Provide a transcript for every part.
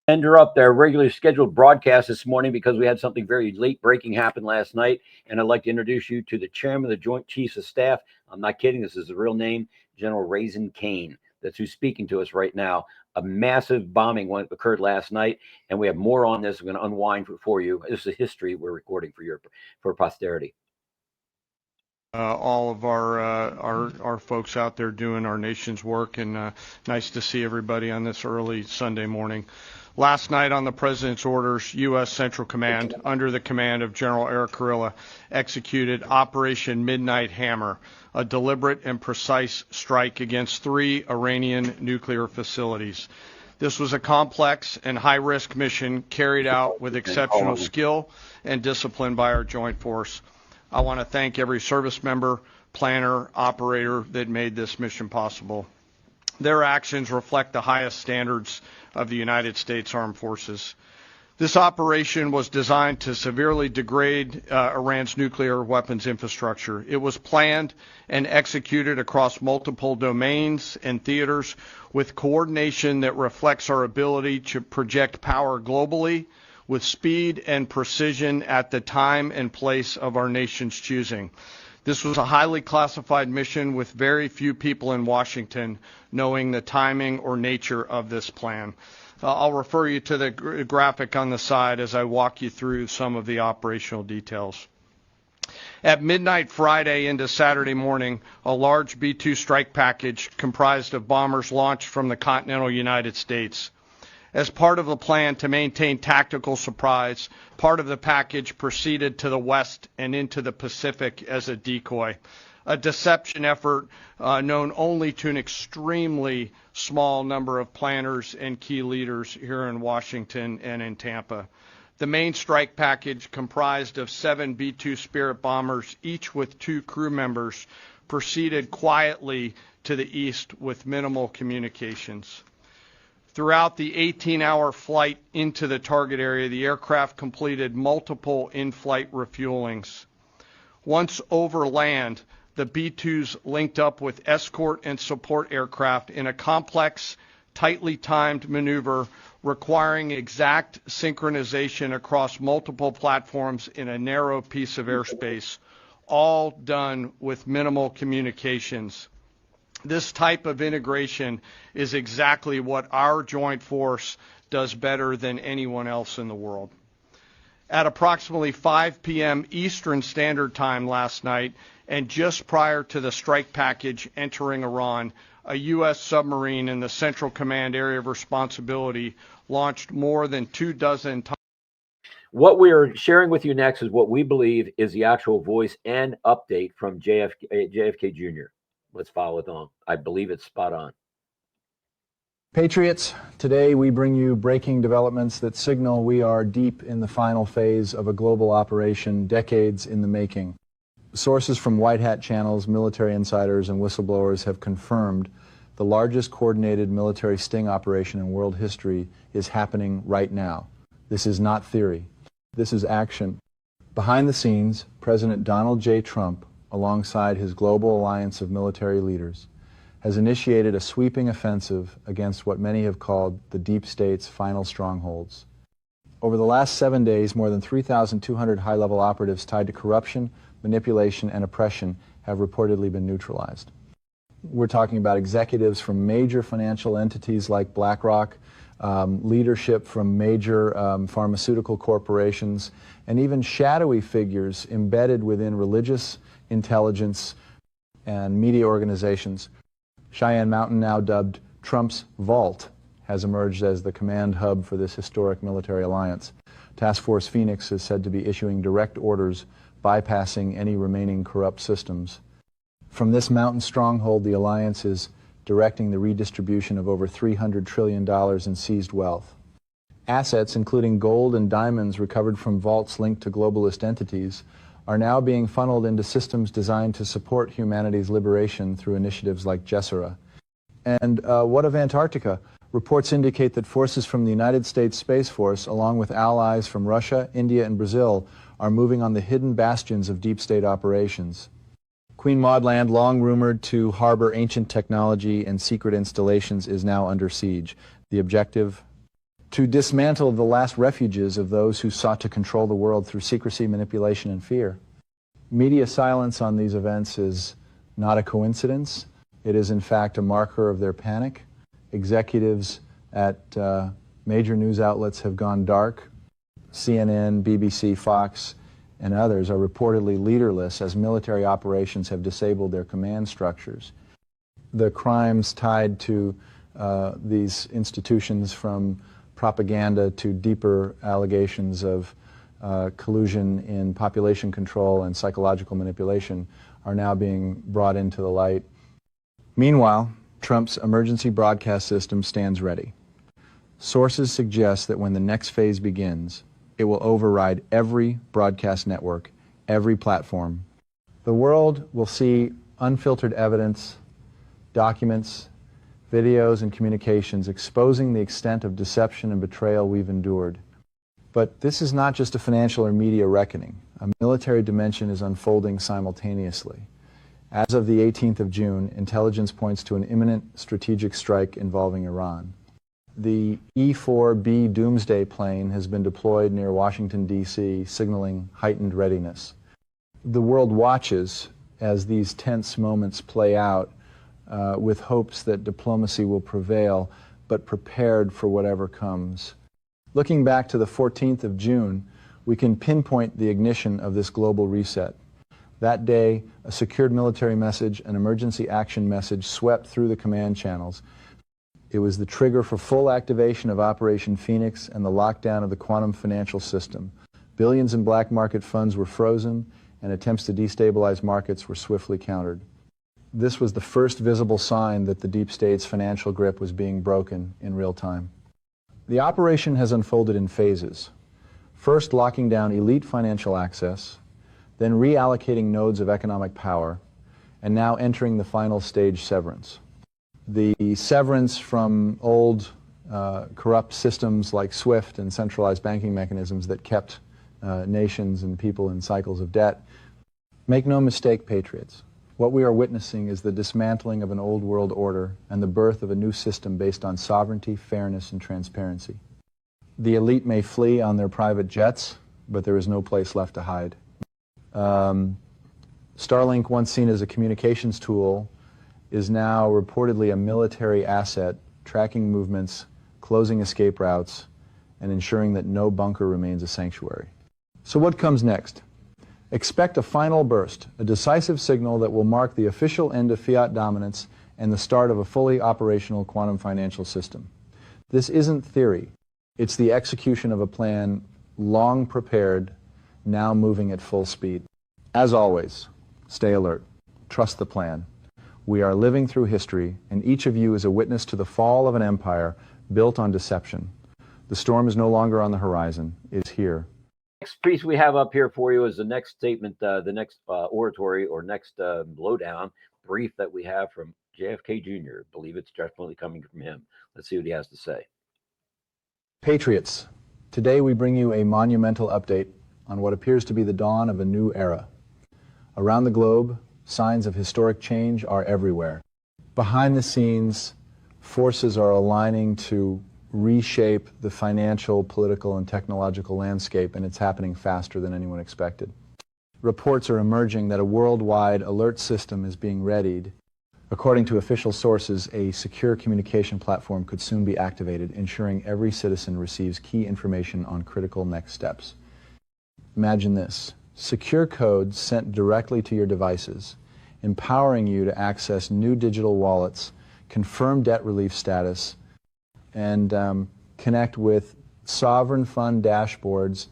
Interrupt our regularly scheduled broadcast this morning because we had something very late breaking happen last night. And I'd like to introduce you to the chairman of the Joint Chiefs of Staff. I'm not kidding. This is the real name, General Raisin Kane. That's who's speaking to us right now. A massive bombing occurred last night, and we have more on this. I'm going to unwind for you. This is a history we're recording for posterity. All of our folks out there doing our nation's work, and nice to see everybody on this early Sunday morning. Last night, on the President's orders, U.S. Central Command, under the command of General Eric Kurilla, executed Operation Midnight Hammer, a deliberate and precise strike against 3 Iranian nuclear facilities. This was a complex and high-risk mission carried out with exceptional skill and discipline by our joint force. I want to thank every service member, planner, operator that made this mission possible. Their actions reflect the highest standards of the United States Armed Forces. This operation was designed to severely degrade Iran's nuclear weapons infrastructure. It was planned and executed across multiple domains and theaters with coordination that reflects our ability to project power globally with speed and precision at the time and place of our nation's choosing. This was a highly classified mission with very few people in Washington knowing the timing or nature of this plan. I'll refer you to the graphic on the side as I walk you through some of the operational details. At midnight Friday into Saturday morning, a large B-2 strike package comprised of bombers launched from the continental United States. As part of the plan to maintain tactical surprise, part of the package proceeded to the west and into the Pacific as a decoy, a deception effort known only to an extremely small number of planners and key leaders here in Washington and in Tampa. The main strike package, comprised of 7 B-2 Spirit bombers, each with 2 crew members, proceeded quietly to the east with minimal communications. Throughout the 18-hour flight into the target area, the aircraft completed multiple in-flight refuelings. Once over land, the B-2s linked up with escort and support aircraft in a complex, tightly timed maneuver requiring exact synchronization across multiple platforms in a narrow piece of airspace, all done with minimal communications. This type of integration is exactly what our joint force does better than anyone else in the world. At approximately 5 p.m. Eastern Standard Time last night, and just prior to the strike package entering Iran, a U.S. submarine in the Central Command area of responsibility launched more than 24 times. What we are sharing with you next is what we believe is the actual voice and update from JFK Jr. Let's follow it on. I believe it's spot on. Patriots, today we bring you breaking developments that signal we are deep in the final phase of a global operation decades in the making. Sources from White Hat channels, military insiders, and whistleblowers have confirmed the largest coordinated military sting operation in world history is happening right now. This is not theory. This is action. Behind the scenes, President Donald J. Trump, alongside his global alliance of military leaders, has initiated a sweeping offensive against what many have called the deep state's final strongholds. Over the last 7 days, more than 3,200 high-level operatives tied to corruption, manipulation, and oppression have reportedly been neutralized. We're talking about executives from major financial entities like BlackRock, leadership from major pharmaceutical corporations, and even shadowy figures embedded within religious intelligence and media organizations. Cheyenne Mountain, now dubbed Trump's Vault, has emerged as the command hub for this historic military alliance. Task Force Phoenix is said to be issuing direct orders bypassing any remaining corrupt systems. From this mountain stronghold, the alliance is directing the redistribution of over $300 trillion in seized wealth. Assets, including gold and diamonds recovered from vaults linked to globalist entities, are now being funneled into systems designed to support humanity's liberation through initiatives like Gessera. And what of Antarctica? Reports indicate that forces from the United States Space Force, along with allies from Russia, India, and Brazil, are moving on the hidden bastions of deep state operations. Queen Maud Land, long rumored to harbor ancient technology and secret installations, is now under siege. The objective? To dismantle the last refuges of those who sought to control the world through secrecy, manipulation, and fear. Media silence on these events is not a coincidence. It is, in fact, a marker of their panic. Executives at major news outlets have gone dark. CNN, BBC, Fox, and others are reportedly leaderless as military operations have disabled their command structures. The crimes tied to these institutions, from propaganda to deeper allegations of collusion in population control and psychological manipulation, are now being brought into the light. Meanwhile, Trump's emergency broadcast system stands ready. Sources suggest that when the next phase begins, it will override every broadcast network, every platform. The world will see unfiltered evidence, documents, videos, and communications exposing the extent of deception and betrayal we've endured. But this is not just a financial or media reckoning. A military dimension is unfolding simultaneously. As of the 18th of June, intelligence points to an imminent strategic strike involving Iran. The E-4B Doomsday plane has been deployed near Washington, D.C., signaling heightened readiness. The world watches as these tense moments play out with hopes that diplomacy will prevail, but prepared for whatever comes. Looking back to the 14th of June, we can pinpoint the ignition of this global reset. That day, a secured military message, an emergency action message, swept through the command channels. It was the trigger for full activation of Operation Phoenix and the lockdown of the quantum financial system. Billions in black market funds were frozen, and attempts to destabilize markets were swiftly countered. This was the first visible sign that the deep state's financial grip was being broken in real time. The operation has unfolded in phases. First, locking down elite financial access, then reallocating nodes of economic power, and now entering the final stage, severance. The severance from old corrupt systems like SWIFT and centralized banking mechanisms that kept nations and people in cycles of debt. Make no mistake, patriots, what we are witnessing is the dismantling of an old world order and the birth of a new system based on sovereignty, fairness, and transparency. The elite may flee on their private jets, but there is no place left to hide. Starlink, once seen as a communications tool, is now reportedly a military asset, tracking movements, closing escape routes, and ensuring that no bunker remains a sanctuary. So what comes next? Expect a final burst, a decisive signal that will mark the official end of fiat dominance and the start of a fully operational quantum financial system. This isn't theory. It's the execution of a plan long prepared, now moving at full speed. As always, stay alert. Trust the plan. We are living through history, and each of you is a witness to the fall of an empire built on deception. The storm is no longer on the horizon. It is here. Next piece we have up here for you is the next statement, the next oratory or next lowdown brief that we have from JFK Jr. I believe it's definitely coming from him. Let's see what he has to say. Patriots, today we bring you a monumental update on what appears to be the dawn of a new era. Around the globe, signs of historic change are everywhere. Behind the scenes, forces are aligning to reshape the financial, political, and technological landscape, and it's happening faster than anyone expected. Reports are emerging that a worldwide alert system is being readied. According to official sources, a secure communication platform could soon be activated, ensuring every citizen receives key information on critical next steps. Imagine this: secure codes sent directly to your devices, empowering you to access new digital wallets, confirm debt relief status, and connect with sovereign fund dashboards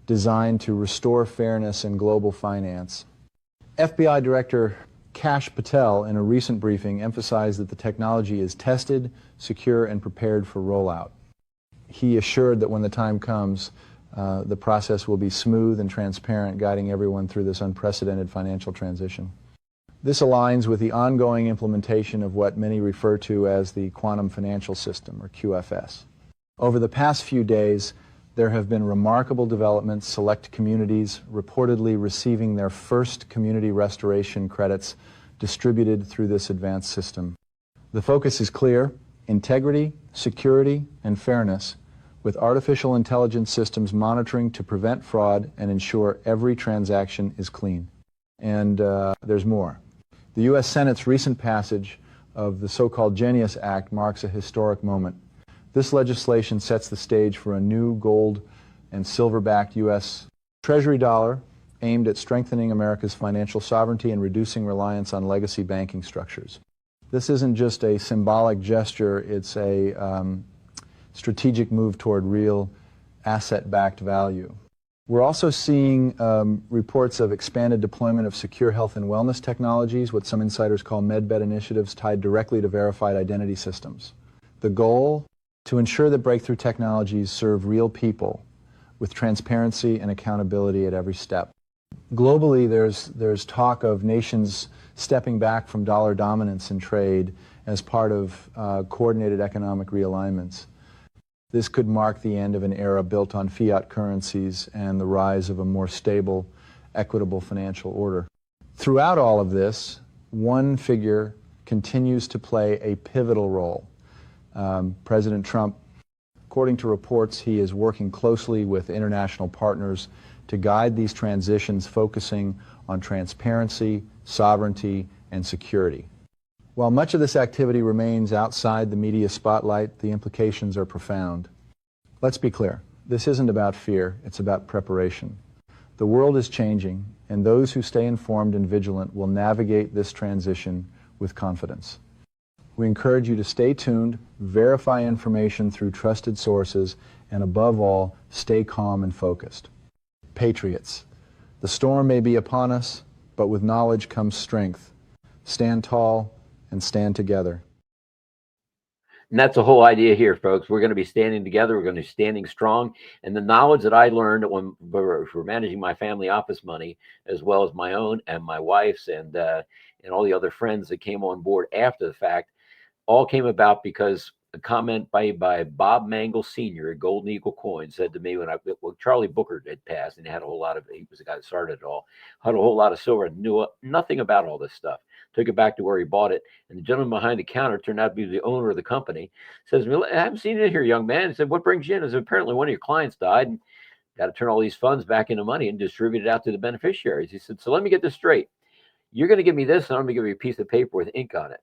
designed to restore fairness in global finance. FBI Director Kash Patel, in a recent briefing, emphasized that the technology is tested, secure, and prepared for rollout. He assured that when the time comes, the process will be smooth and transparent, guiding everyone through this unprecedented financial transition. This aligns with the ongoing implementation of what many refer to as the quantum financial system, or QFS. Over the past few days, there have been remarkable developments, select communities reportedly receiving their first community restoration credits distributed through this advanced system. The focus is clear: integrity, security, and fairness, with artificial intelligence systems monitoring to prevent fraud and ensure every transaction is clean. And there's more. The U.S. Senate's recent passage of the so-called Genius Act marks a historic moment. This legislation sets the stage for a new gold and silver-backed U.S. Treasury dollar aimed at strengthening America's financial sovereignty and reducing reliance on legacy banking structures. This isn't just a symbolic gesture, it's a strategic move toward real asset-backed value. We're also seeing reports of expanded deployment of secure health and wellness technologies, what some insiders call medbed initiatives tied directly to verified identity systems. The goal? To ensure that breakthrough technologies serve real people with transparency and accountability at every step. Globally, there's talk of nations stepping back from dollar dominance in trade as part of coordinated economic realignments. This could mark the end of an era built on fiat currencies and the rise of a more stable, equitable financial order. Throughout all of this, one figure continues to play a pivotal role. President Trump, according to reports, he is working closely with international partners to guide these transitions, focusing on transparency, sovereignty, and security. While much of this activity remains outside the media spotlight, the implications are profound. Let's be clear, this isn't about fear, it's about preparation. The world is changing, and those who stay informed and vigilant will navigate this transition with confidence. We encourage you to stay tuned, verify information through trusted sources, and above all, stay calm and focused. Patriots, the storm may be upon us, but with knowledge comes strength. Stand tall and stand together. And that's the whole idea here, folks. We're going to be standing together. We're going to be standing strong. And the knowledge that I learned when we're managing my family office money, as well as my own and my wife's and all the other friends that came on board after the fact, all came about because a comment by Bob Mangle Sr. at Golden Eagle Coin said to me when Charlie Booker had passed, and he had a whole lot of, he was the guy that started it all, had a whole lot of silver and knew nothing about all this stuff. Took it back to where he bought it, and the gentleman behind the counter turned out to be the owner of the company. Says to me, I haven't seen it here, young man. He said, what brings you in? Is apparently one of your clients died and got to turn all these funds back into money and distribute it out to the beneficiaries. He said, so let me get this straight. You're going to give me this, and I'm going to give you a piece of paper with ink on it.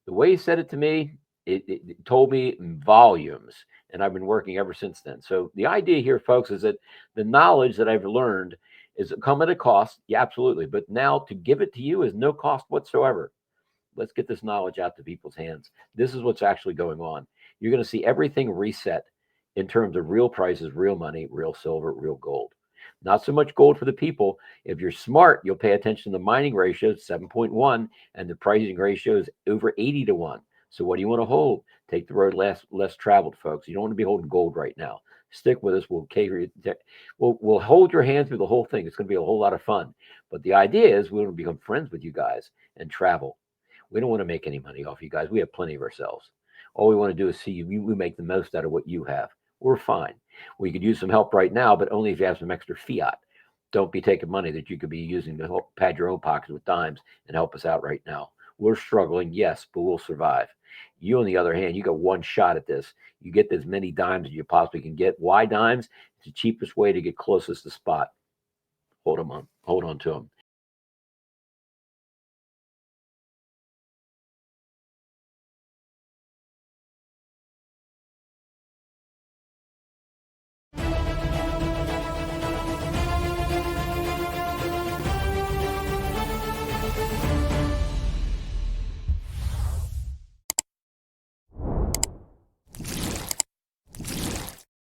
The way he said it to me, it told me in volumes, and I've been working ever since then. So the idea here, folks, is that the knowledge that I've learned is come at a cost. Yeah, absolutely. But now to give it to you is no cost whatsoever. Let's get this knowledge out to people's hands. This is what's actually going on. You're going to see everything reset in terms of real prices, real money, real silver, real gold. Not so much gold for the people. If you're smart, you'll pay attention to the mining ratio, 7.1, and the pricing ratio is over 80 to 1. So what do you want to hold? Take the road less traveled, folks. You don't want to be holding gold right now. Stick with us. We'll hold your hand through the whole thing. It's going to be a whole lot of fun. But the idea is we want to become friends with you guys and travel. We don't want to make any money off you guys. We have plenty of ourselves. All we want to do is see you. We make the most out of what you have. We're fine. We could use some help right now, but only if you have some extra fiat. Don't be taking money that you could be using to help pad your own pockets with dimes and help us out right now. We're struggling, yes, but we'll survive. You, on the other hand, you got one shot at this. You get as many dimes as you possibly can get. Why dimes? It's the cheapest way to get closest to spot. Hold on to them.